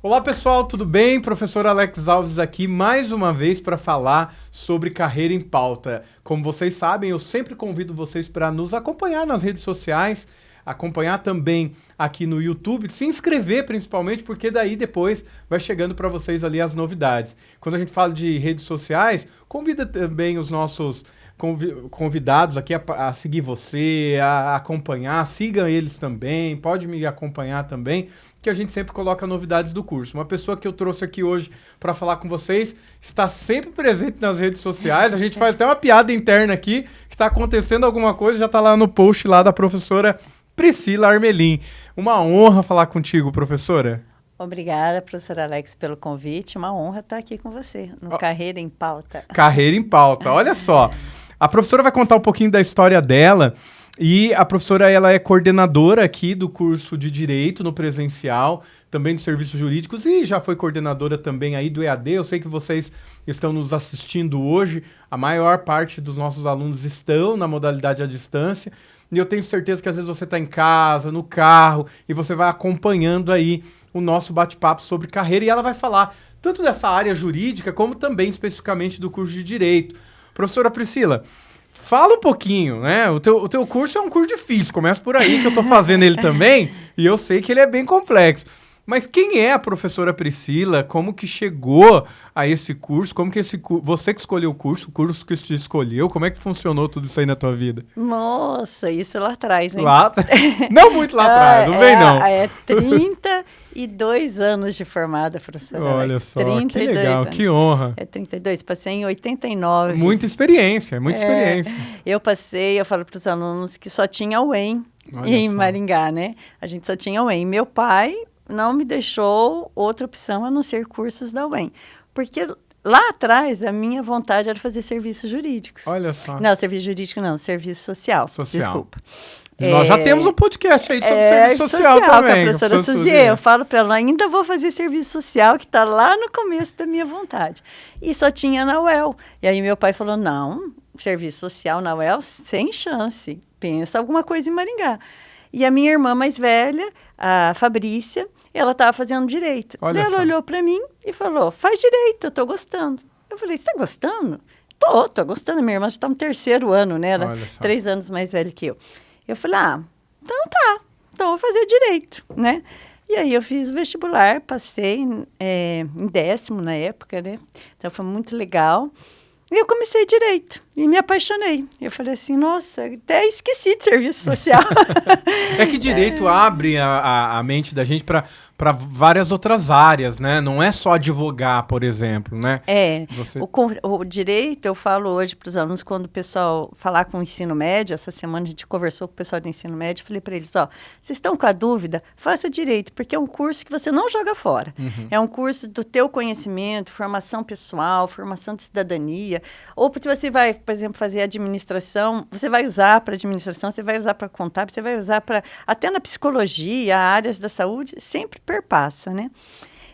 Olá pessoal, tudo bem? Professor Alex Alves aqui mais uma vez para falar sobre carreira em pauta. Como vocês sabem, eu sempre convido vocês para nos acompanhar nas redes sociais, acompanhar também aqui no YouTube, se inscrever principalmente, porque daí depois vai chegando para vocês ali as novidades. Quando a gente fala de redes sociais, convida também os nossos convidados aqui a seguir você, a acompanhar, siga eles também, pode me acompanhar também, que a gente sempre coloca novidades do curso. Uma pessoa que eu trouxe aqui hoje para falar com vocês está sempre presente nas redes sociais, a gente faz até uma piada interna aqui, que está acontecendo alguma coisa, já está lá no post lá da professora Priscila Armelin. Uma honra falar contigo, professora. Obrigada, professor Alex, pelo convite. Uma honra estar aqui com você no Carreira em Pauta. Carreira em Pauta, olha só. A professora vai contar um pouquinho da história dela e a professora ela é coordenadora aqui do curso de Direito no presencial, também dos serviços jurídicos e já foi coordenadora também aí do EAD. Eu sei que vocês estão nos assistindo hoje, a maior parte dos nossos alunos estão na modalidade à distância e eu tenho certeza que às vezes você está em casa, no carro e você vai acompanhando aí o nosso bate-papo sobre carreira e ela vai falar tanto dessa área jurídica como também especificamente do curso de Direito. Professora Priscila, fala um pouquinho, né? O teu curso é um curso difícil, começa por aí que eu tô fazendo ele também, e eu sei que ele é bem complexo. Mas quem é a professora Priscila? Como que chegou a esse curso? Como que você que escolheu o curso que você escolheu, como é que funcionou tudo isso aí na tua vida? Nossa, isso lá atrás, hein? Não muito lá atrás, não vem não. É 32 anos de formada, professora Olha Alex. só, que legal, anos. Que honra. É 32, passei em 89. Muita experiência, muita experiência. Eu falo para os alunos que só tinha o UEM em Maringá, né? A gente só tinha o UEM. Meu pai não me deixou outra opção a não ser cursos da UEM. Porque lá atrás, a minha vontade era fazer serviços jurídicos. Olha só. Não, serviço jurídico não, serviço social. Desculpa. Nós já temos um podcast aí sobre serviço social também. Com a professora Suzy, eu falo para ela, ainda vou fazer serviço social, que está lá no começo da minha vontade. E só tinha na UEL. E aí meu pai falou, não, serviço social na UEL, sem chance. Pensa alguma coisa em Maringá. E a minha irmã mais velha, a Fabrícia, ela estava fazendo direito. Ela olhou para mim e falou, faz direito, eu estou gostando. Eu falei, você está gostando? Tô gostando. Minha irmã já está no 3º ano, né? Ela 3 anos mais velha que eu. Eu falei, então tá, então vou fazer direito, né? E aí eu fiz o vestibular, passei em 10º na época, né? Então foi muito legal. E eu comecei direito e me apaixonei. Eu falei assim, nossa, até esqueci de serviço social. É que direito abre a mente da gente para várias outras áreas, né? Não é só advogar, por exemplo, né? O direito, eu falo hoje para os alunos, quando o pessoal falar com o ensino médio, essa semana a gente conversou com o pessoal do ensino médio, falei para eles, vocês estão com a dúvida? Faça direito, porque é um curso que você não joga fora. Uhum. É um curso do teu conhecimento, formação pessoal, formação de cidadania, ou porque você vai, por exemplo, fazer administração, você vai usar para administração, você vai usar para contábil, você vai usar para, até na psicologia, áreas da saúde, sempre perpassa, né?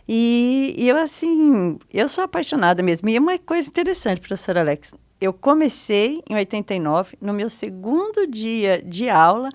E eu, assim, eu sou apaixonada mesmo. E uma coisa interessante, professor Alex, eu comecei em 89, no meu 2º dia de aula,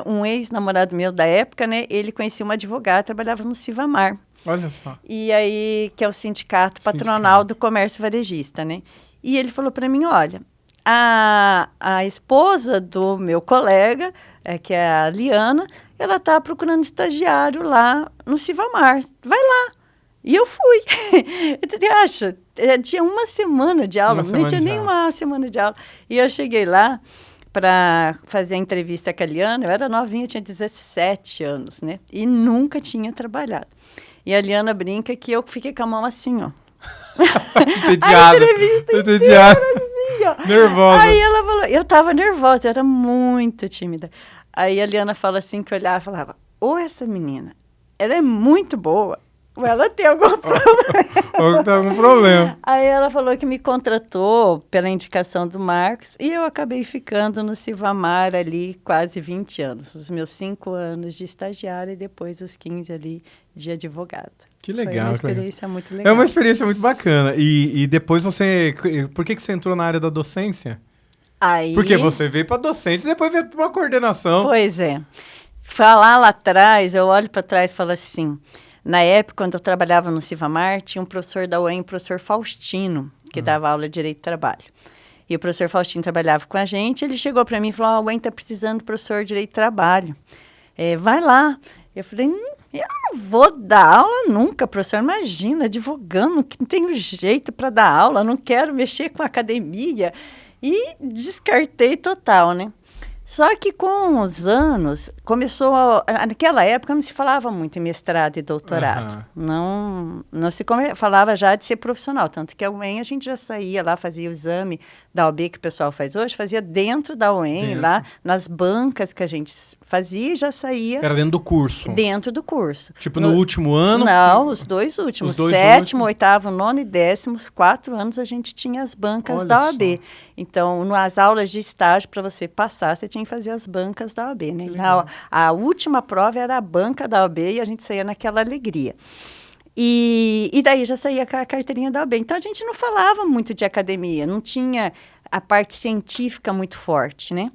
um ex-namorado meu da época, né? Ele conhecia uma advogada, trabalhava no Civamar. Olha só. E aí, que é o Sindicato Patronal do Comércio Varejista, né? E ele falou para mim, olha, a esposa do meu colega, que é a Liana, ela está procurando estagiário lá no Civamar. Vai lá. E eu fui. Você acha? Tinha uma semana de aula, não tinha nem uma semana de aula. E eu cheguei lá para fazer a entrevista com a Liana. Eu era novinha, eu tinha 17 anos, né? E nunca tinha trabalhado. E a Liana brinca que eu fiquei com a mão assim, ó. Entediada. Entediada. Assim, ó. Nervosa. Aí ela falou, eu estava nervosa, eu era muito tímida. Aí a Liana fala assim, que eu olhava e falava, essa menina, ela é muito boa, ou ela tem algum problema. Ou tem algum problema. Aí ela falou que me contratou pela indicação do Marcos, e eu acabei ficando no Civamar ali quase 20 anos. Os meus 5 anos de estagiária e depois os 15 ali de advogada. Que legal. Foi uma experiência muito legal. É uma experiência muito bacana. E depois você... Por que você entrou na área da docência? Aí... Porque você veio para docência e depois veio para uma coordenação. Pois é. falar lá atrás, eu olho para trás e falo assim, na época, quando eu trabalhava no Civamar, tinha um professor da UEM, o professor Faustino, que dava aula de Direito do Trabalho. E o professor Faustino trabalhava com a gente, ele chegou para mim e falou, a UEM está precisando do professor de Direito do Trabalho. Vai lá. Eu falei, eu não vou dar aula nunca, professor. Imagina, advogando, que não tenho jeito para dar aula, não quero mexer com academia. E descartei total, né? Só que com os anos, naquela época não se falava muito em mestrado e doutorado. Não se falava já de ser profissional. Tanto que a UEM a gente já saía lá, fazia o exame da OAB que o pessoal faz hoje, fazia dentro da UEM, lá nas bancas que a gente fazia e já saía. Era dentro do curso? Dentro do curso. Tipo no último ano? Não, os dois últimos. Sétimo, oitavo, nono e décimos, 4 anos a gente tinha as bancas da OAB. Só. Então, nas aulas de estágio, para você passar, você tinha que fazer as bancas da OAB, né? A última prova era a banca da OAB e a gente saía naquela alegria. E daí já saía com a carteirinha da OAB. Então, a gente não falava muito de academia, não tinha a parte científica muito forte, né?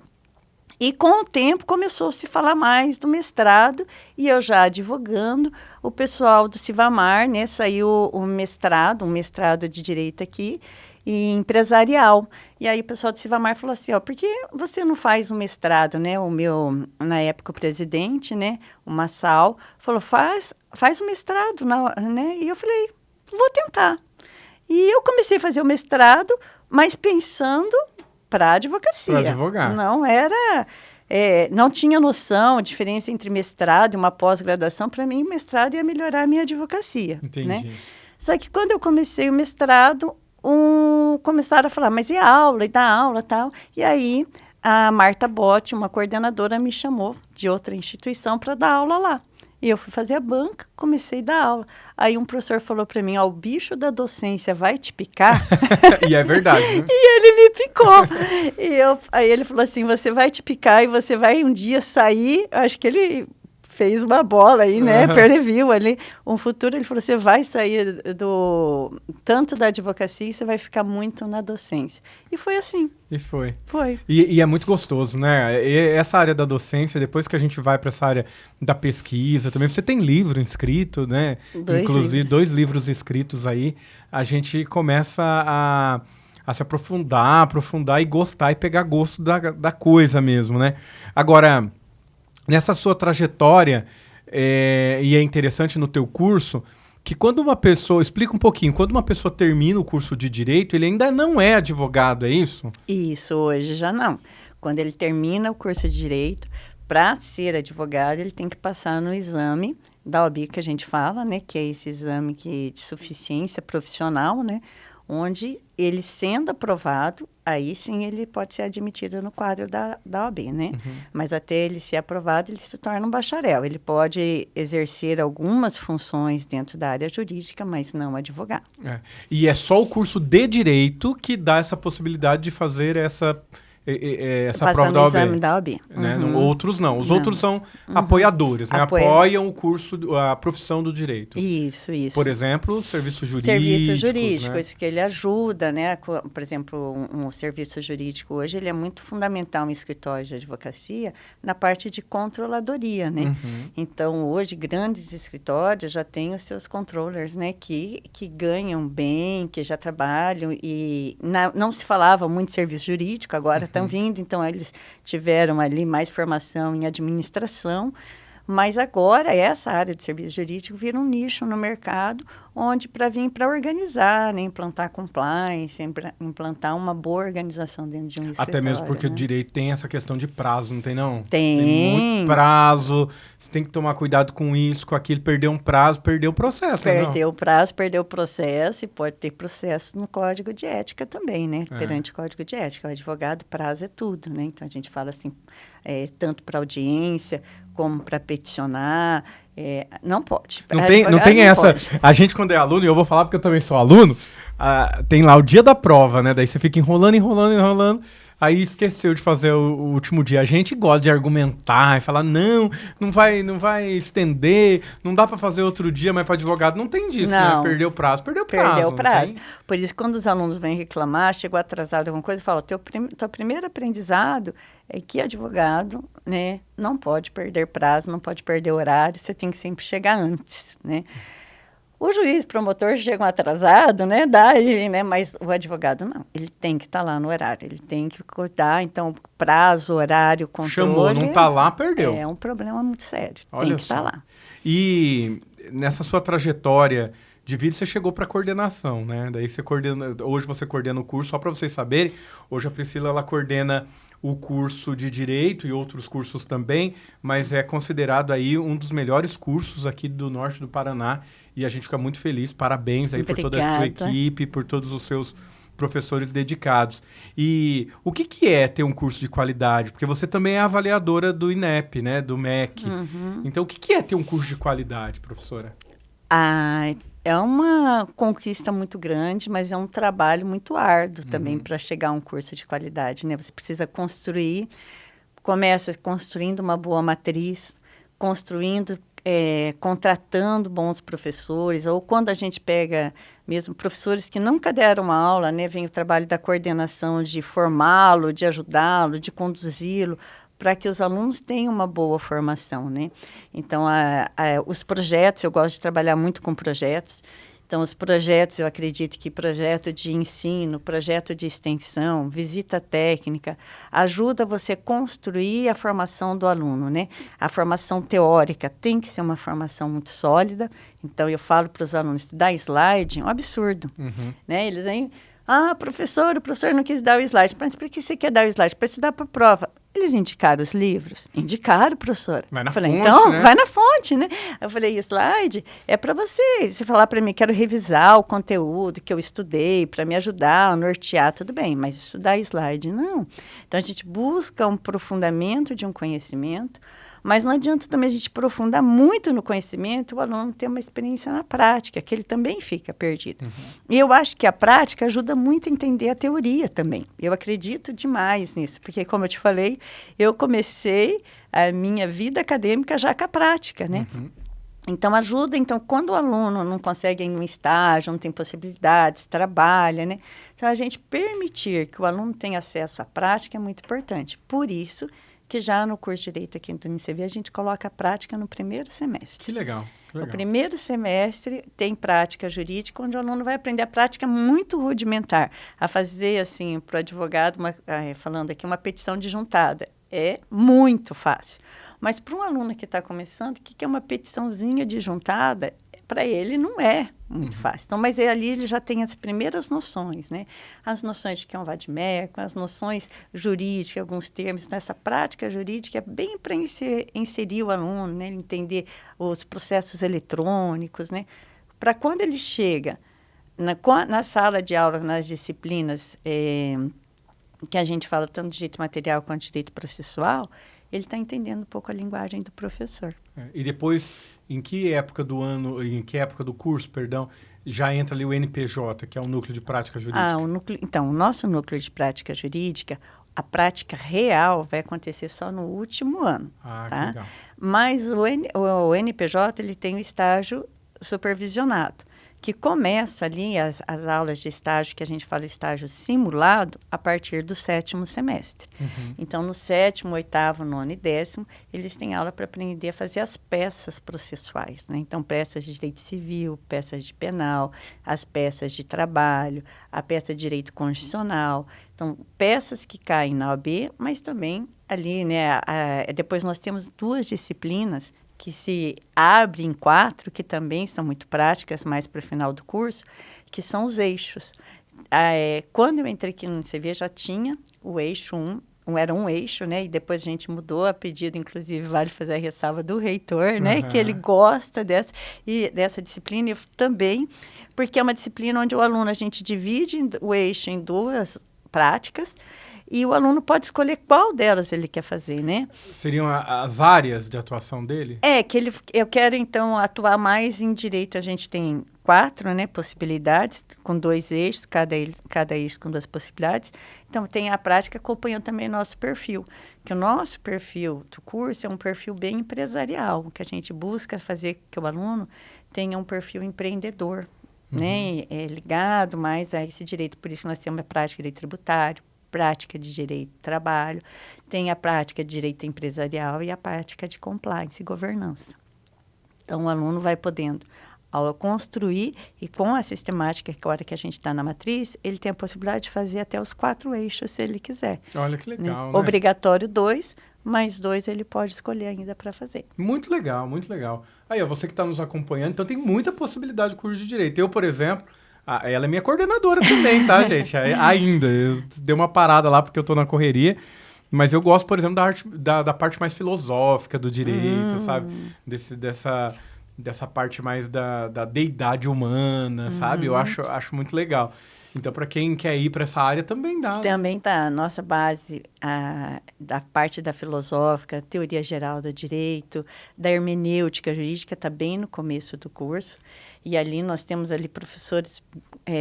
E com o tempo começou a se falar mais do mestrado, e eu já advogando, o pessoal do Civamar, né, saiu um mestrado de Direito aqui, e empresarial. E aí o pessoal do Civamar falou assim, por que você não faz um mestrado, né? O meu, na época, o presidente, né, o Massal, falou, faz um mestrado, né? E eu falei, vou tentar. E eu comecei a fazer o mestrado, mas pensando para advocacia. Para advogar. Não era... não tinha noção, a diferença entre mestrado e uma pós-graduação. Para mim, o mestrado ia melhorar a minha advocacia. Entendi. Né? Só que quando eu comecei o mestrado, começaram a falar, mas e aula, e dá aula e tal. E aí, a Marta Botti, uma coordenadora, me chamou de outra instituição para dar aula lá. E eu fui fazer a banca, comecei a dar aula. Aí um professor falou para mim, o bicho da docência vai te picar? E é verdade, né? E ele me picou. Aí ele falou assim, você vai te picar e você vai um dia sair, acho que ele fez uma bola aí, né? Previu ali um futuro. Ele falou, você vai sair tanto da advocacia, você vai ficar muito na docência. E foi assim. E foi. Foi. E é muito gostoso, né? E essa área da docência, depois que a gente vai para essa área da pesquisa também, você tem livro inscrito, né? Inclusive, 2 livros escritos aí. A gente começa a se aprofundar e gostar e pegar gosto da coisa mesmo, né? Agora, nessa sua trajetória, e é interessante no teu curso, que quando uma pessoa, explica um pouquinho, quando uma pessoa termina o curso de Direito, ele ainda não é advogado, é isso? Isso, hoje já não. Quando ele termina o curso de Direito, para ser advogado, ele tem que passar no exame da OAB que a gente fala, né, que é esse exame de suficiência profissional, né, onde ele sendo aprovado, aí sim ele pode ser admitido no quadro da OAB, né? Mas até ele ser aprovado, ele se torna um bacharel. Ele pode exercer algumas funções dentro da área jurídica, mas não advogar. E é só o curso de Direito que dá essa possibilidade de fazer essa prova da OAB. Exame da OAB. Né? Outros não. Os outros são apoiadores, né? Apoiam o curso, a profissão do direito. Isso. Por exemplo, serviços jurídicos. Serviços jurídicos, né? Que ele ajuda, né? Por exemplo, um serviço jurídico hoje, ele é muito fundamental em escritórios de advocacia na parte de controladoria, né? Então, hoje, grandes escritórios já têm os seus controllers, né? Que ganham bem, que já trabalham e não se falava muito de serviço jurídico, agora estão vindo, então eles tiveram ali mais formação em administração, mas agora essa área de serviço jurídico vira um nicho no mercado, onde para organizar, né, implantar compliance, implantar uma boa organização dentro de um escritório. Até mesmo porque né? o direito tem essa questão de prazo, não tem não? Tem muito prazo, você tem que tomar cuidado com isso, com aquilo, perder um prazo, perder o processo. Perdeu o prazo, perdeu o processo e pode ter processo no Código de Ética também, né? Perante o Código de Ética. O advogado, prazo é tudo, né? Então, a gente fala assim, tanto para audiência como para peticionar, não pode. Não tem essa... Pode. A gente, quando é aluno, e eu vou falar porque eu também sou aluno, tem lá o dia da prova, né? Daí você fica enrolando. aí esqueceu de fazer o último dia. A gente gosta de argumentar e falar, não vai estender, não dá para fazer outro dia, mas para advogado não tem disso, Não. né? Perdeu o prazo. Perdeu o prazo. Por isso, quando os alunos vêm reclamar, chegou atrasado alguma coisa, fala, teu primeiro aprendizado é que advogado, né, não pode perder prazo, não pode perder horário, você tem que sempre chegar antes, né? O juiz, promotor, chegam atrasado, né, daí, né, mas o advogado não, ele tem que estar lá no horário, ele tem que cuidar, então, prazo, horário, controle... Chamou, não está lá, perdeu. É um problema muito sério, Olha tem que só. estar lá. E nessa sua trajetória de vida, você chegou para coordenação, né? Daí hoje você coordena o curso, só para vocês saberem, hoje a Priscila, ela coordena o curso de Direito e outros cursos também, mas é considerado aí um dos melhores cursos aqui do norte do Paraná, e a gente fica muito feliz, parabéns aí por toda a tua equipe, por todos os seus professores dedicados. E o que é ter um curso de qualidade? Porque você também é avaliadora do INEP, né? Do MEC. Uhum. Então, o que é ter um curso de qualidade, professora? É uma conquista muito grande, mas é um trabalho muito árduo também para chegar a um curso de qualidade, né? Você precisa começa construindo uma boa matriz, contratando bons professores, ou quando a gente pega mesmo professores que nunca deram aula, né? Vem o trabalho da coordenação de formá-lo, de ajudá-lo, de conduzi-lo, para que os alunos tenham uma boa formação, né? Então, os projetos, eu gosto de trabalhar muito com projetos. Então, os projetos, eu acredito que projeto de ensino, projeto de extensão, visita técnica, ajuda você a construir a formação do aluno, né? A formação teórica tem que ser uma formação muito sólida. Então, eu falo para os alunos, dar slide é um absurdo, né? Eles vêm... o professor não quis dar o slide. Mas por que você quer dar o slide? Para estudar para a prova. Eles indicaram os livros? Indicaram, professora. Vai na eu falei, fonte, então, né? vai na fonte, né? Eu falei, slide é para você. Você falar para mim, quero revisar o conteúdo que eu estudei para me ajudar a nortear, tudo bem. Mas estudar slide, não. Então, a gente busca um aprofundamento de um conhecimento, mas não adianta também a gente aprofundar muito no conhecimento e o aluno ter uma experiência na prática, que ele também fica perdido. E eu acho que a prática ajuda muito a entender a teoria também. Eu acredito demais nisso, porque, como eu te falei, eu comecei a minha vida acadêmica já com a prática, né? Então, ajuda. Então, quando o aluno não consegue ir em um estágio, não tem possibilidades, trabalha, né? Então, a gente permitir que o aluno tenha acesso à prática é muito importante. Por isso que já no curso de Direito aqui no UniCV, a gente coloca a prática no primeiro semestre. Que legal. O primeiro semestre tem prática jurídica, onde o aluno vai aprender a prática muito rudimentar, a fazer, assim, para o advogado, falando aqui, uma petição de juntada. É muito fácil. Mas para um aluno que está começando, o que é uma petiçãozinha de juntada? Para ele não é muito fácil. Então, mas ali ele já tem as primeiras noções, né? As noções de que é um vadimécum, as noções jurídicas, alguns termos. Então, essa prática jurídica é bem para inserir o aluno, né? Entender os processos eletrônicos, né? Para quando ele chega na sala de aula, nas disciplinas que a gente fala tanto de direito material quanto de direito processual, ele está entendendo um pouco a linguagem do professor. E depois, em que época do curso, já entra ali o NPJ, que é o Núcleo de Prática Jurídica? Então, o nosso Núcleo de Prática Jurídica, a prática real vai acontecer só no último ano. Tá? Que legal. Mas o NPJ, ele tem o estágio supervisionado, que começa ali as aulas de estágio, que a gente fala estágio simulado, a partir do 7º semestre. Então, no 7º, 8º, 9º e 10º, eles têm aula para aprender a fazer as peças processuais, né? Então, peças de direito civil, peças de penal, as peças de trabalho, a peça de direito constitucional. Então, peças que caem na OAB, mas também ali, né? Depois nós temos 2 disciplinas que se abre em 4, que também são muito práticas, mais para o final do curso, que são os eixos. Quando eu entrei aqui no UniCV, já tinha o eixo 1, era um eixo, né? E depois a gente mudou a pedido, inclusive, vale fazer a ressalva do reitor, né? Que ele gosta dessa disciplina, e eu também, porque é uma disciplina onde a gente divide o eixo em 2 práticas, e o aluno pode escolher qual delas ele quer fazer, né? Seriam as áreas de atuação dele? Eu quero, então, atuar mais em direito. A gente tem 4, né, possibilidades, com 2 eixos, cada eixo com 2 possibilidades. Então, tem a prática acompanhando também o nosso perfil, que o nosso perfil do curso é um perfil bem empresarial, que a gente busca fazer que o aluno tenha um perfil empreendedor, né, ligado mais a esse direito. Por isso, nós temos a prática de direito tributário, prática de direito do trabalho, tem a prática de direito empresarial e a prática de compliance e governança. Então, o aluno vai podendo, ao construir, e com a sistemática, que agora que a gente está na matriz, ele tem a possibilidade de fazer até os 4 eixos, se ele quiser. Olha que legal, né? Obrigatório 2, mais 2 ele pode escolher ainda para fazer. Muito legal, muito legal. Aí, ó, você que está nos acompanhando, então tem muita possibilidade de curso de direito. Eu, por exemplo, ela é minha coordenadora também, tá, gente? Ainda. Eu dei uma parada lá porque eu tô na correria. Mas eu gosto, por exemplo, da parte mais filosófica do direito, sabe? Dessa parte mais da deidade humana, sabe? Eu acho muito legal. Então, para quem quer ir para essa área, também dá. Também tá. A nossa base, da parte da filosófica, teoria geral do direito, da hermenêutica jurídica, está bem no começo do curso. E ali nós temos ali professores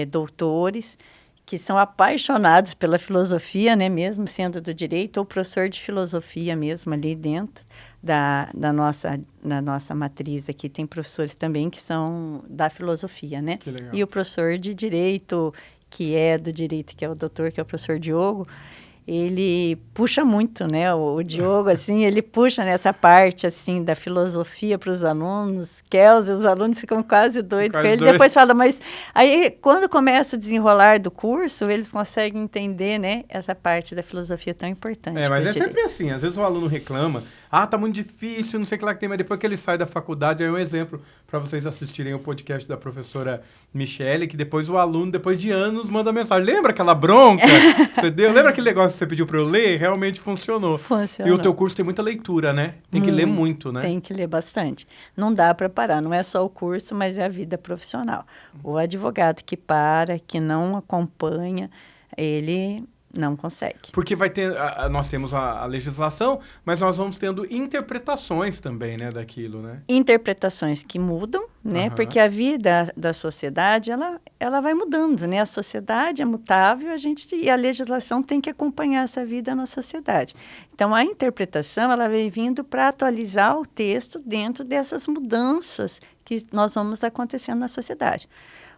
doutores que são apaixonados pela filosofia, né, mesmo sendo do direito, ou professor de filosofia mesmo ali dentro da nossa matriz aqui. Tem professores também que são da filosofia, né? Que legal. E o professor de direito, que é do direito, que é o doutor, que é o professor Diogo, ele puxa muito, né? O Diogo, assim, ele puxa nessa parte, assim, da filosofia para os alunos. Os alunos ficam quase doidos com ele. Depois fala, mas aí, quando começa o desenrolar do curso, eles conseguem entender, né? Essa parte da filosofia tão importante. Mas é sempre assim. Às vezes o aluno reclama, tá muito difícil, não sei o que lá que tem, mas depois que ele sai da faculdade, é um exemplo para vocês assistirem o podcast da professora Michele, que depois o aluno, depois de anos, manda mensagem. Lembra aquela bronca que você deu? Lembra aquele negócio que você pediu para eu ler? Realmente funcionou. Funcionou. E o teu curso tem muita leitura, né? Tem que ler muito, né? Tem que ler bastante. Não dá para parar. Não é só o curso, mas é a vida profissional. O advogado que para, que não acompanha, ele não consegue. Porque nós temos a legislação, mas nós vamos tendo interpretações também, né, daquilo, né? Interpretações que mudam, né? Porque a vida da sociedade, ela vai mudando, né? A sociedade é mutável, e a legislação tem que acompanhar essa vida na sociedade. Então, a interpretação, ela vem vindo para atualizar o texto dentro dessas mudanças que nós vamos acontecendo na sociedade.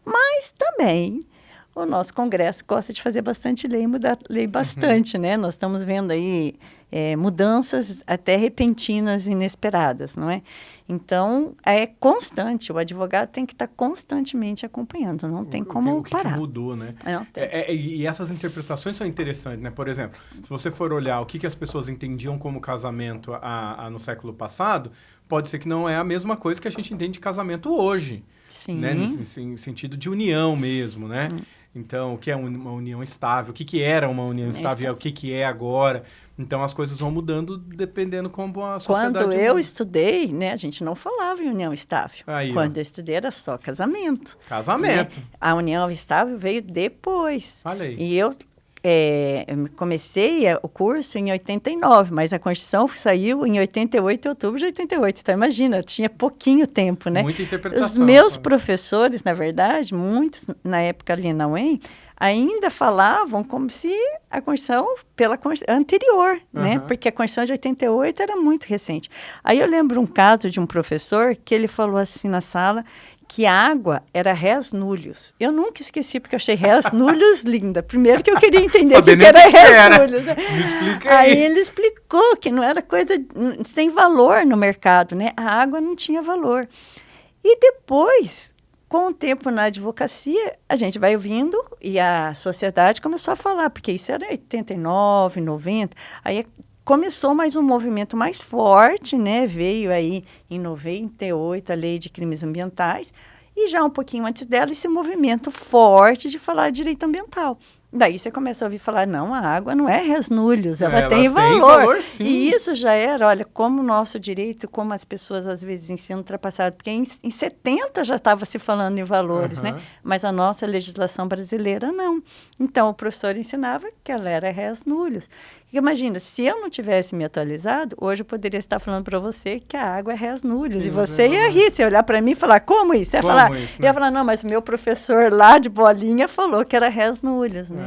Mas também o nosso Congresso gosta de fazer bastante lei, mudar lei bastante, né? Nós estamos vendo aí mudanças até repentinas, inesperadas, não é? Então, é constante. O advogado tem que estar constantemente acompanhando, não tem como parar. O que mudou, né? Não tem. E essas interpretações são interessantes, né? Por exemplo, se você for olhar o que as pessoas entendiam como casamento no século passado, pode ser que não é a mesma coisa que a gente entende de casamento hoje. Sim. Né? Em sentido de união mesmo, né? Então, o que é uma união estável? O que era uma união estável e o que é agora? Então, as coisas vão mudando dependendo como a sociedade Quando eu estudei, né, a gente não falava em união estável. Quando eu estudei era só casamento. Casamento. Né? A união estável veio depois. Olha aí. E eu comecei o curso em 89, mas a Constituição saiu em 88, outubro de 88. Então, imagina, tinha pouquinho tempo, né? Muita interpretação. Os meus professores, na verdade, muitos, na época ali na UEM, ainda falavam como se a Constituição anterior, né? Porque a Constituição de 88 era muito recente. Aí eu lembro um caso de um professor que ele falou assim na sala que a água era res nullius. Eu nunca esqueci, porque eu achei res nullius linda. Primeiro que eu queria entender o que era res nullius. Né? Me explica aí. Aí ele explicou que não era coisa sem valor no mercado, né? A água não tinha valor. E depois, com o tempo na advocacia, a gente vai ouvindo e a sociedade começou a falar, porque isso era 89, 90, aí começou mais um movimento mais forte, né? Veio aí em 98 a Lei de Crimes Ambientais e já um pouquinho antes dela esse movimento forte de falar de direito ambiental. Daí você começa a ouvir falar, não, a água não é res nullius, ela tem Ela tem valor. valor, sim. E isso já era, olha, como o nosso direito, como as pessoas às vezes ensinam ultrapassado, porque em 70 já estava se falando em valores, né? Mas a nossa legislação brasileira não. Então, o professor ensinava que ela era res nullius. Imagina, se eu não tivesse me atualizado, hoje eu poderia estar falando para você que a água é res nullius. Sim, E você ia rir, você ia olhar para mim e falar, como isso? Você ia falar, isso, eu ia falar, não, mas o meu professor lá de Bolinha falou que era res nullius, né?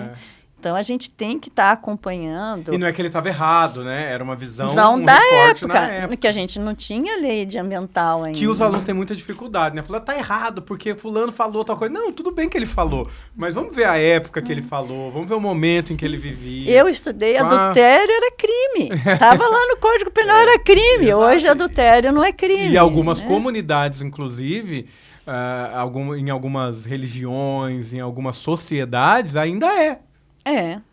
Então, a gente tem que estar acompanhando. E não é que ele estava errado, né? Era uma visão, não um da recorte época, na época. que a gente não tinha lei de ambiental ainda. Que os alunos têm muita dificuldade, né? Falar, tá errado, porque fulano falou tal coisa. Não, tudo bem que ele falou, mas vamos ver a época que ele falou, vamos ver o momento em que ele vivia. Eu estudei, adultério era crime. Tava lá no Código Penal, era crime. Exato. Hoje, adultério não é crime. E algumas comunidades, inclusive, em algumas religiões, em algumas sociedades, ainda é.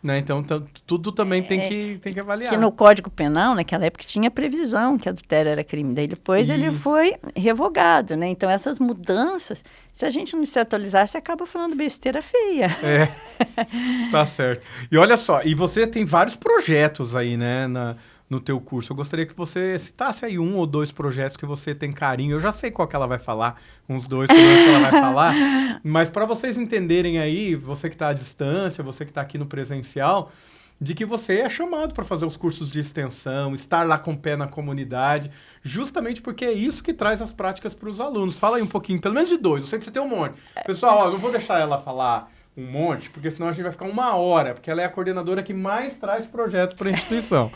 Né? Então, tudo também tem que avaliar. Que no Código Penal, naquela época, tinha previsão que adultério era crime. Daí, depois, ele foi revogado, né? Então, essas mudanças, se a gente não se atualizar, você acaba falando besteira feia. Tá certo. E olha só, e você tem vários projetos aí, né, no teu curso. Eu gostaria que você citasse aí 1 ou 2 projetos que você tem carinho. Eu já sei qual que ela vai falar, uns 2 projetos que ela vai falar, mas para vocês entenderem aí, você que está à distância, você que está aqui no presencial, de que você é chamado para fazer os cursos de extensão, estar lá com o pé na comunidade, justamente porque é isso que traz as práticas para os alunos. Fala aí um pouquinho, pelo menos de 2, eu sei que você tem um monte. Pessoal, ó, eu não vou deixar ela falar um monte, porque senão a gente vai ficar 1 hora, porque ela é a coordenadora que mais traz projetos para a instituição.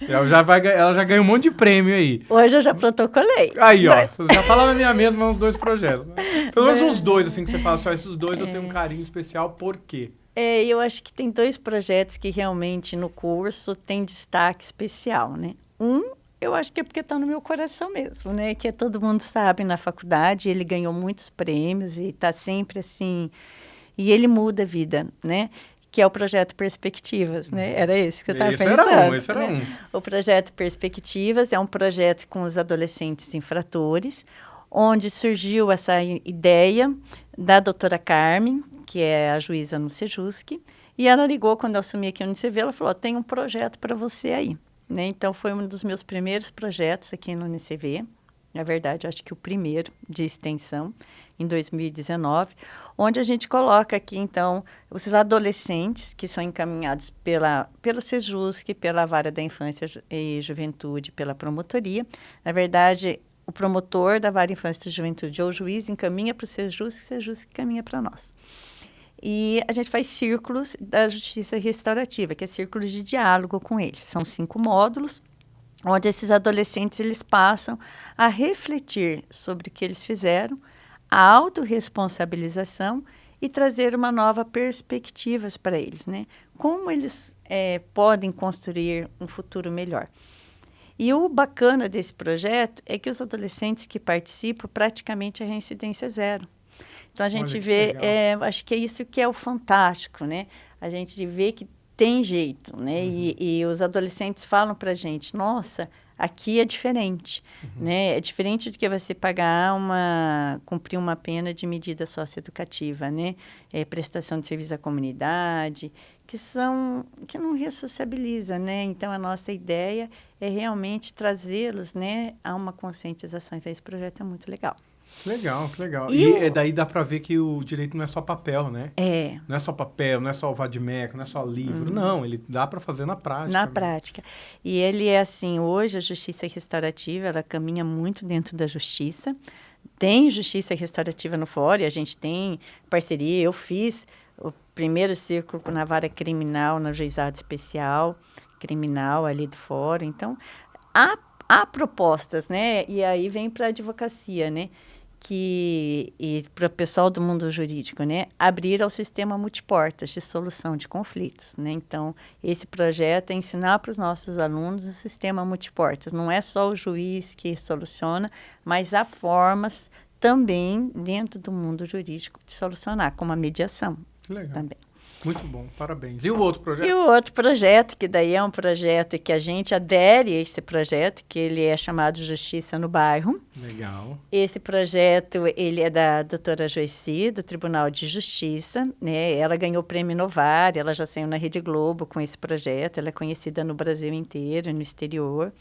ela já ganhou um monte de prêmio aí. Hoje eu já protocolei. Aí, ó, você já fala na minha mesma uns 2 projetos. Né? Pelo menos uns 2, assim, que você fala, só esses 2 eu tenho um carinho especial, por quê? Eu acho que tem 2 projetos que realmente no curso tem destaque especial, né? Eu acho que é porque está no meu coração mesmo, né? Que todo mundo sabe na faculdade, ele ganhou muitos prêmios e está sempre assim... E ele muda a vida, né? Que é o projeto Perspectivas, né? Era esse que você estava pensando. Esse era um. O projeto Perspectivas é um projeto com os adolescentes infratores, onde surgiu essa ideia da doutora Carmen, que é a juíza no Sejusc, e ela ligou quando eu assumi aqui no UNICV, ela falou, tem um projeto para você aí. Né? Então, foi um dos meus primeiros projetos aqui no UNICV, na verdade, acho que o primeiro de extensão, em 2019, onde a gente coloca aqui, então, os adolescentes que são encaminhados pelo Sejusc, pela Vara da Infância e Juventude, pela promotoria. Na verdade, o promotor da Vara Infância e Juventude ou o juiz encaminha para o Sejusc encaminha para nós. E a gente faz círculos da justiça restaurativa, que é círculos de diálogo com eles. São 5 módulos, onde esses adolescentes eles passam a refletir sobre o que eles fizeram, a autorresponsabilização e trazer uma nova perspectiva para eles, né? Como eles podem construir um futuro melhor. E o bacana desse projeto é que os adolescentes que participam, praticamente a reincidência zero. Então, a gente vê, acho que é isso que é o fantástico, né? A gente vê que tem jeito, né? E os adolescentes falam para a gente, nossa, aqui é diferente, né? É diferente do que você cumprir uma pena de medida socioeducativa, né? Prestação de serviço à comunidade, que não ressociabiliza, né? Então, a nossa ideia é realmente trazê-los, né, a uma conscientização. Então, esse projeto é muito legal. Que legal, que legal. E daí dá para ver que o direito não é só papel, né? Não é só papel, não é só o vadimeco, não é só livro. Não, ele dá para fazer na prática. Na prática. E ele é assim, hoje a justiça restaurativa, ela caminha muito dentro da justiça. Tem justiça restaurativa no fórum, a gente tem parceria. Eu fiz o primeiro círculo na vara criminal, no juizado especial criminal ali do fórum. Então, há propostas, né? E aí vem para a advocacia, né? E para o pessoal do mundo jurídico, né, abrir ao sistema multiportas de solução de conflitos, né? Então, esse projeto é ensinar para os nossos alunos o sistema multiportas. Não é só o juiz que soluciona, mas há formas também dentro do mundo jurídico de solucionar, como a mediação. Legal. Também. Muito bom, parabéns. E o outro projeto? E o outro projeto, que daí é um projeto que a gente adere a esse projeto, que ele é chamado Justiça no Bairro. Legal. Esse projeto, ele é da doutora Joyci, do Tribunal de Justiça, né? Ela ganhou o Prêmio Novar, ela já saiu na Rede Globo com esse projeto, ela é conhecida no Brasil inteiro, no exterior.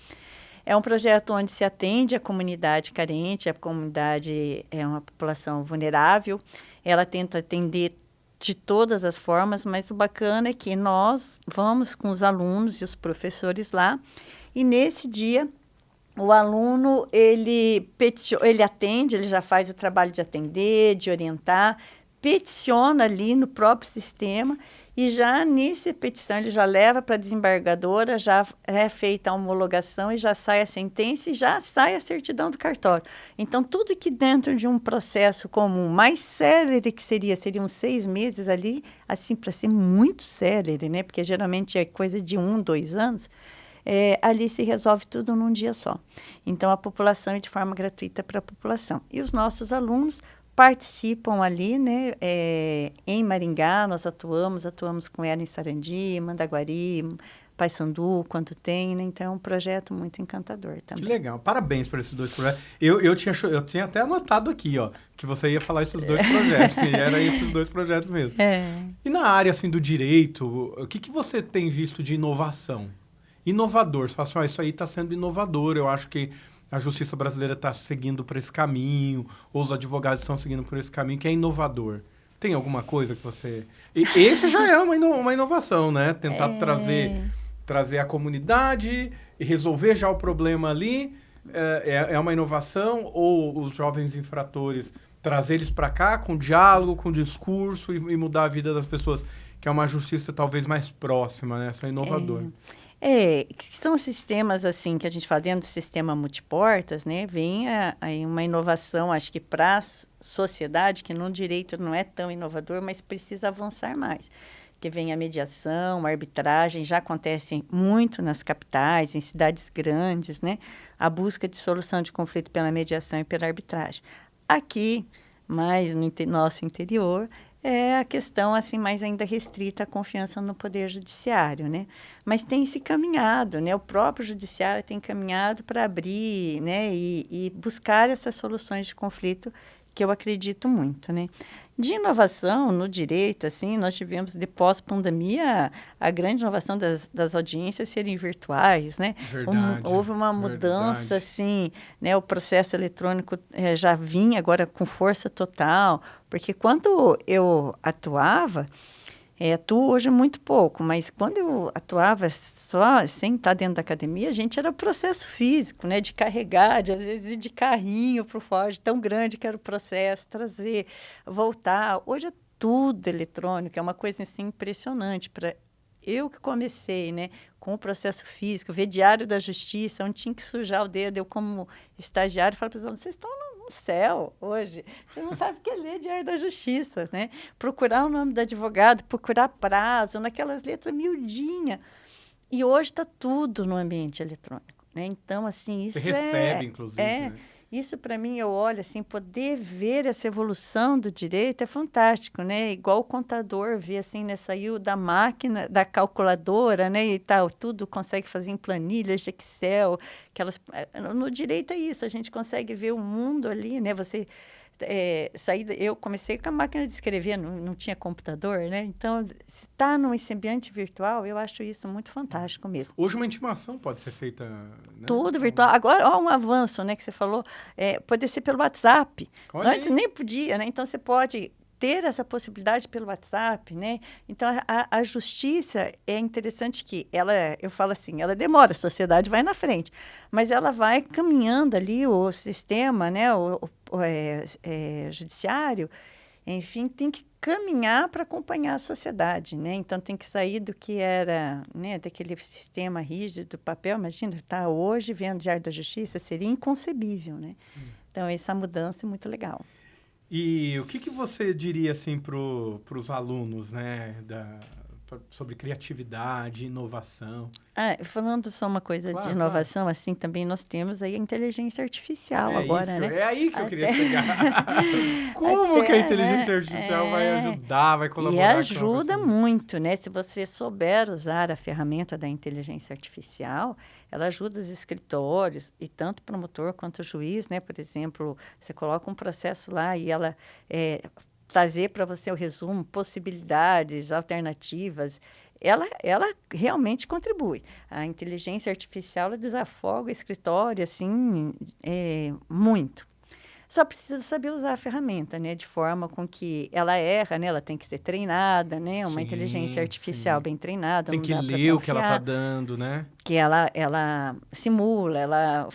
É um projeto onde se atende a comunidade carente, a comunidade é uma população vulnerável, ela tenta atender de todas as formas, mas o bacana é que nós vamos com os alunos e os professores lá, e nesse dia o aluno, ele atende, ele já faz o trabalho de atender, de orientar, peticiona ali no próprio sistema e já nessa petição ele já leva para a desembargadora, já é feita a homologação e já sai a sentença e já sai a certidão do cartório. Então, tudo que dentro de um processo comum, mais célere que seriam 6 meses ali, assim, para ser muito célere, né? Porque geralmente é coisa de 1, 2 anos, ali se resolve tudo num dia só. Então, a população é de forma gratuita para a população. E os nossos alunos participam ali, né? Em Maringá, nós atuamos com ela em Sarandi, Mandaguari, Paissandu, quando tem, né? Então, é um projeto muito encantador também. Que legal. Parabéns por esses 2 projetos. Eu tinha até anotado aqui, ó, que você ia falar esses 2 projetos, e eram esses 2 projetos mesmo. E na área, assim, do direito, o que você tem visto de inovação? Inovador. Você fala assim, isso aí está sendo inovador, eu acho que a justiça brasileira está seguindo por esse caminho, ou os advogados estão seguindo por esse caminho, que é inovador. Tem alguma coisa que você... Esse já é uma inovação, né? Tentar trazer a comunidade e resolver já o problema ali, é uma inovação, ou os jovens infratores, trazer eles para cá com diálogo, com discurso e mudar a vida das pessoas, que é uma justiça talvez mais próxima, né? Isso é inovador. Que são sistemas, assim, que a gente fala dentro do sistema multiportas, né? Vem aí uma inovação, acho que para a sociedade, que no direito não é tão inovador, mas precisa avançar mais. Que vem a mediação, a arbitragem, já acontece muito nas capitais, em cidades grandes, né? A busca de solução de conflito pela mediação e pela arbitragem. Aqui, mais no nosso interior, é a questão assim mais ainda restrita à confiança no poder judiciário, né? Mas tem se caminhado, né? O próprio judiciário tem caminhado para abrir, né? E buscar essas soluções de conflito que eu acredito muito, né? De inovação no direito, assim, nós tivemos, de pós-pandemia, a grande inovação das audiências serem virtuais, né? Verdade, Houve uma mudança, verdade. assim, né? O processo eletrônico já vinha agora com força total, porque quando eu atuava, atuo hoje muito pouco, mas quando eu atuava só sem estar dentro da academia, a gente era processo físico, né? De carregar, às vezes ir de carrinho para o Ford, tão grande que era o processo, trazer, voltar. Hoje é tudo eletrônico, é uma coisa assim, impressionante. Eu que comecei, né, com o processo físico, ver Diário da Justiça, onde tinha que sujar o dedo, eu como estagiário, falava para os alunos, vocês estão no céu hoje, vocês não sabem o que é ler Diário da Justiça, né? Procurar o nome do advogado, procurar prazo, naquelas letras miudinhas. E hoje está tudo no ambiente eletrônico, né? Então, assim, isso Você recebe, inclusive, né? Isso, para mim, eu olho, assim, poder ver essa evolução do direito é fantástico, né? Igual o contador vê, assim, né? Saiu da máquina, da calculadora, né? E tal, tudo consegue fazer em planilhas de Excel. No direito é isso, a gente consegue ver o mundo ali, né? Eu comecei com a máquina de escrever, não tinha computador, né? Então, se está nesse ambiente virtual, eu acho isso muito fantástico mesmo. Hoje uma intimação pode ser feita... Né? Tudo virtual. Agora, ó, um avanço, né, que você falou, pode ser pelo WhatsApp. Olha Antes aí. nem podia, né? Então, você pode ter essa possibilidade pelo WhatsApp, né? Então, a justiça é interessante que eu falo assim, ela demora, a sociedade vai na frente, mas ela vai caminhando ali, o sistema, né, o judiciário, enfim, tem que caminhar para acompanhar a sociedade, né? Então, tem que sair do que era, né, daquele sistema rígido do papel. Imagina, tá hoje vendo Diário da Justiça, seria inconcebível, né? Então, essa mudança é muito legal. E o que você diria, assim, para os alunos, né, sobre criatividade, inovação. Falando só uma coisa de inovação, assim, também nós temos aí a inteligência artificial agora, né? É aí que eu queria chegar. Como que a inteligência artificial vai ajudar, vai colaborar? E ajuda muito, né? Se você souber usar a ferramenta da inteligência artificial, ela ajuda os escritórios, e tanto o promotor quanto o juiz, né? Por exemplo, você coloca um processo lá e ela trazer para você o resumo, possibilidades, alternativas. Ela realmente contribui. A inteligência artificial ela desafoga o escritório, assim, muito. Só precisa saber usar a ferramenta, né? De forma com que ela erra, né? Ela tem que ser treinada, né? Uma inteligência artificial bem treinada. Tem que ler o que ela está dando, né? Que ela simula,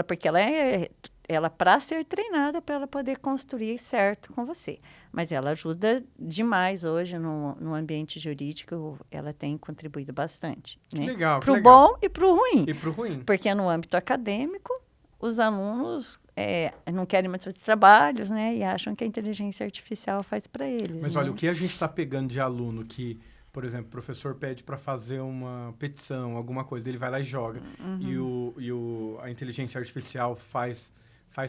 porque ela para ser treinada, para ela poder construir certo com você. Mas ela ajuda demais hoje no ambiente jurídico, ela tem contribuído bastante. Né? Legal, para o bom e para o ruim. E para o ruim. Porque no âmbito acadêmico, os alunos não querem mais fazer trabalhos, né? E acham que a inteligência artificial faz para eles. Mas né? olha, o que a gente está pegando de aluno que, por exemplo, o professor pede para fazer uma petição, alguma coisa, ele vai lá e joga. A inteligência artificial faz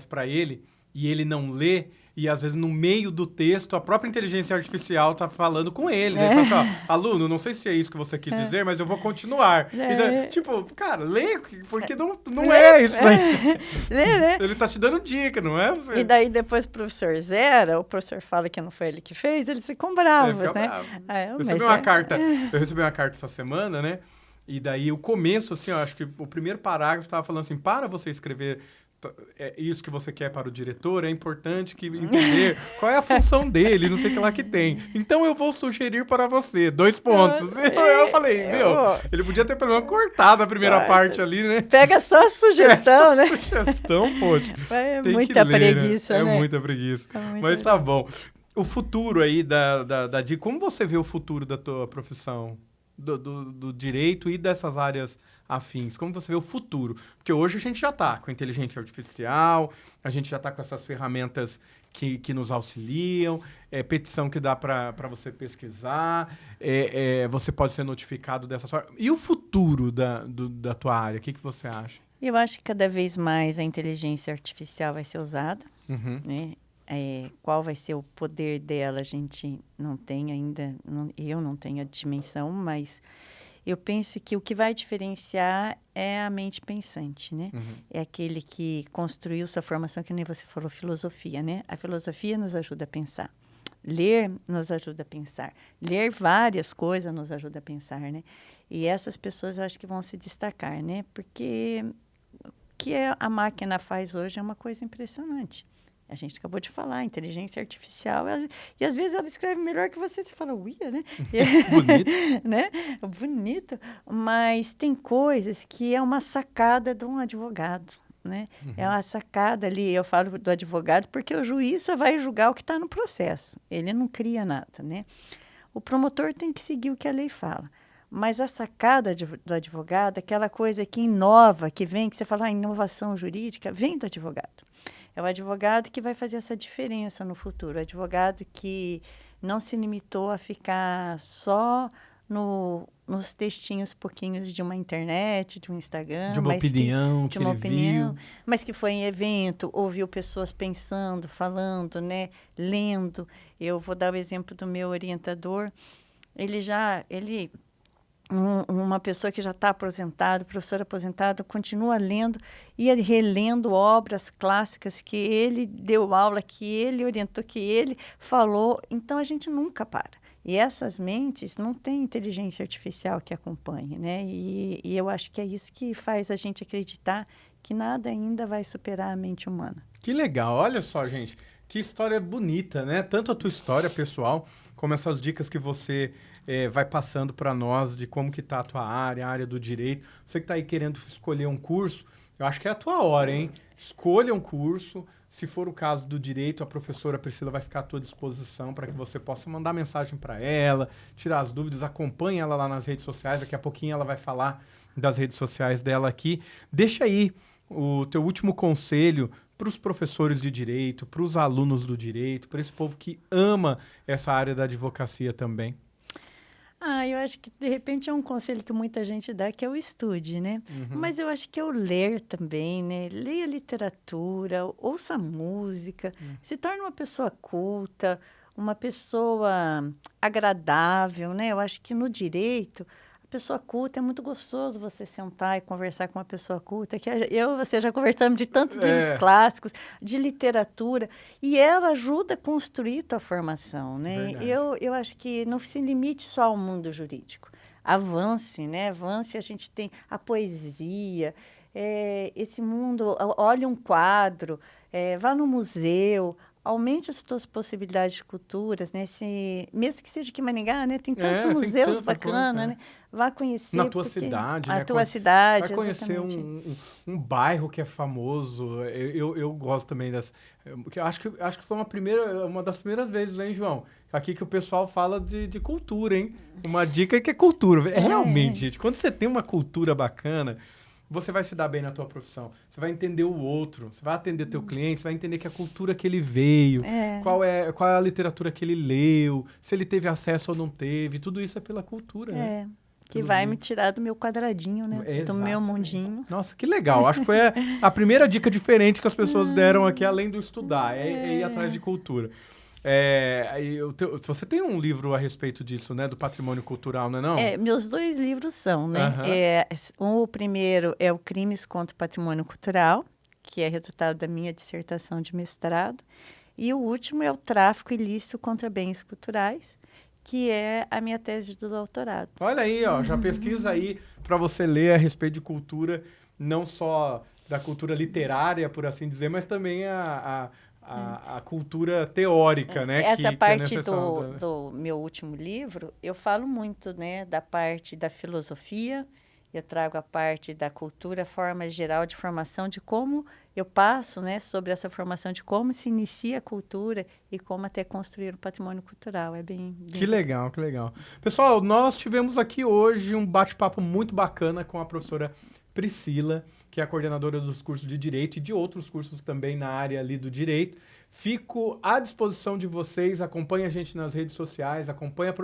para ele e ele não lê, e às vezes no meio do texto a própria inteligência artificial está falando com ele. Ele fala assim, aluno, não sei se é isso que você quis dizer, mas eu vou continuar. Então, tipo, cara, lê, porque não é isso. Né? Ele está te dando dica, não é? Você... E daí depois o professor zera, o professor fala que não foi ele que fez, ele fica bravo, né? Eu recebi uma carta essa semana, né? E daí o começo, assim, eu acho que o primeiro parágrafo estava falando assim, para você escrever isso que você quer para o diretor, é importante entender qual é a função dele, não sei o que lá que tem. Então, eu vou sugerir para você 2 pontos. Eu falei, ele podia ter pelo menos cortado a primeira parte ali, né? Pega só a sugestão, né? Sugestão, poxa. É muita preguiça, né? É muita preguiça. Mas tá bom. O futuro aí de como você vê o futuro da tua profissão, do direito e dessas áreas afins? Como você vê o futuro? Porque hoje a gente já está com inteligência artificial, a gente já está com essas ferramentas que nos auxiliam, petição que dá para você pesquisar, você pode ser notificado dessa forma. E o futuro da tua área? O que você acha? Eu acho que cada vez mais a inteligência artificial vai ser usada, né? Qual vai ser o poder dela, a gente não tem ainda, eu não tenho a dimensão, mas eu penso que o que vai diferenciar é a mente pensante, né? É aquele que construiu sua formação, que nem você falou, filosofia, né? A filosofia nos ajuda a pensar. Ler nos ajuda a pensar. Ler várias coisas nos ajuda a pensar, né? E essas pessoas eu acho que vão se destacar, né? Porque o que a máquina faz hoje é uma coisa impressionante. A gente acabou de falar, inteligência artificial, e às vezes ela escreve melhor que você fala, uia, né? Bonito. Né? Bonito, mas tem coisas que é uma sacada de um advogado, né? É uma sacada ali, eu falo do advogado, porque o juiz só vai julgar o que está no processo, ele não cria nada, né? O promotor tem que seguir o que a lei fala. Mas a sacada do advogado, aquela coisa que inova, que vem, que você fala, inovação jurídica, vem do advogado. É o advogado que vai fazer essa diferença no futuro. O advogado que não se limitou a ficar só nos textinhos pouquinhos de uma internet, de um Instagram. De uma opinião que ele viu. Mas que foi em evento, ouviu pessoas pensando, falando, né, lendo. Eu vou dar o exemplo do meu orientador. Uma pessoa que já está aposentada, professor aposentado, continua lendo e relendo obras clássicas que ele deu aula, que ele orientou, que ele falou. Então, a gente nunca para. E essas mentes não têm inteligência artificial que acompanhe, né? E eu acho que é isso que faz a gente acreditar que nada ainda vai superar a mente humana. Que legal. Olha só, gente. Que história bonita, né? Tanto a tua história pessoal, como essas dicas que você vai passando para nós de como que tá a tua área, a área do direito. Você que está aí querendo escolher um curso, eu acho que é a tua hora, hein? Escolha um curso. Se for o caso do direito, a professora Priscila vai ficar à tua disposição para que você possa mandar mensagem para ela, tirar as dúvidas, acompanhe ela lá nas redes sociais. Daqui a pouquinho ela vai falar das redes sociais dela aqui. Deixa aí o teu último conselho para os professores de direito, para os alunos do direito, para esse povo que ama essa área da advocacia também. Eu acho que, de repente, é um conselho que muita gente dá, que é o estude, né? Mas eu acho que é o ler também, né? Leia literatura, ouça música, se torne uma pessoa culta, uma pessoa agradável, né? Eu acho que no direito, a pessoa culta, é muito gostoso você sentar e conversar com uma pessoa culta, que eu e você já conversamos de tantos livros clássicos, de literatura, e ela ajuda a construir tua formação, né? Verdade. Eu acho que não se limite só ao mundo jurídico. Avance, né? Avance, a gente tem a poesia, esse mundo, olhe um quadro, vá no museu, aumente as suas possibilidades de culturas, né? Mesmo que seja aqui em Maringá, né? Tem tantos tem museus tanta bacanas, coisa, né? Vá conhecer. Na tua cidade, A né? tua cidade, Vai conhecer exatamente. um bairro que é famoso. Eu gosto também das. Que eu acho que foi uma das primeiras vezes, hein, João? Aqui que o pessoal fala de cultura, hein? Uma dica que é cultura. Realmente, gente, quando você tem uma cultura bacana, você vai se dar bem na tua profissão. Você vai entender o outro, você vai atender teu cliente, você vai entender que a cultura que ele veio, qual é a literatura que ele leu, se ele teve acesso ou não teve, tudo isso é pela cultura, né? Que vai me tirar do meu quadradinho, né? Do meu mundinho. Nossa, que legal. Acho que foi a primeira dica diferente que as pessoas deram aqui, além do estudar, é ir atrás de cultura. Você tem um livro a respeito disso, né? Do patrimônio cultural, não é não? Meus 2 livros são, né? O primeiro é o Crimes contra o Patrimônio Cultural, que é resultado da minha dissertação de mestrado. E o último é o Tráfico Ilícito contra Bens Culturais, que é a minha tese do doutorado. Olha aí, ó, já pesquisa aí para você ler a respeito de cultura, não só da cultura literária, por assim dizer, mas também a cultura teórica, né? Essa que parte é do meu último livro, eu falo muito, né, da parte da filosofia, eu trago a parte da cultura, forma geral de formação, de como eu passo, né, sobre essa formação de como se inicia a cultura e como até construir o patrimônio cultural. É bem Que legal, que legal. Pessoal, nós tivemos aqui hoje um bate-papo muito bacana com a professora Priscila, que é a coordenadora dos cursos de Direito e de outros cursos também na área ali do Direito. Fico à disposição de vocês, acompanha a gente nas redes sociais,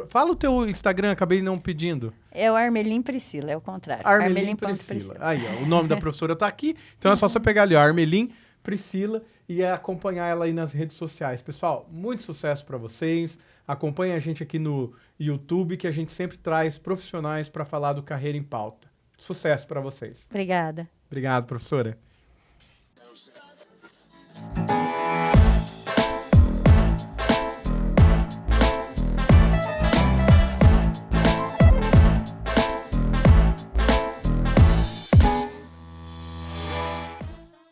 Fala o teu Instagram, acabei não pedindo. É o Armelim Priscila, é o contrário. Armelim Priscila. Aí, ó, o nome da professora tá aqui, então é só você pegar ali, ó, Armelim Priscila, e acompanhar ela aí nas redes sociais. Pessoal, muito sucesso para vocês. Acompanhe a gente aqui no YouTube, que a gente sempre traz profissionais para falar do Carreira em Pauta. Sucesso para vocês. Obrigada. Obrigado, professora.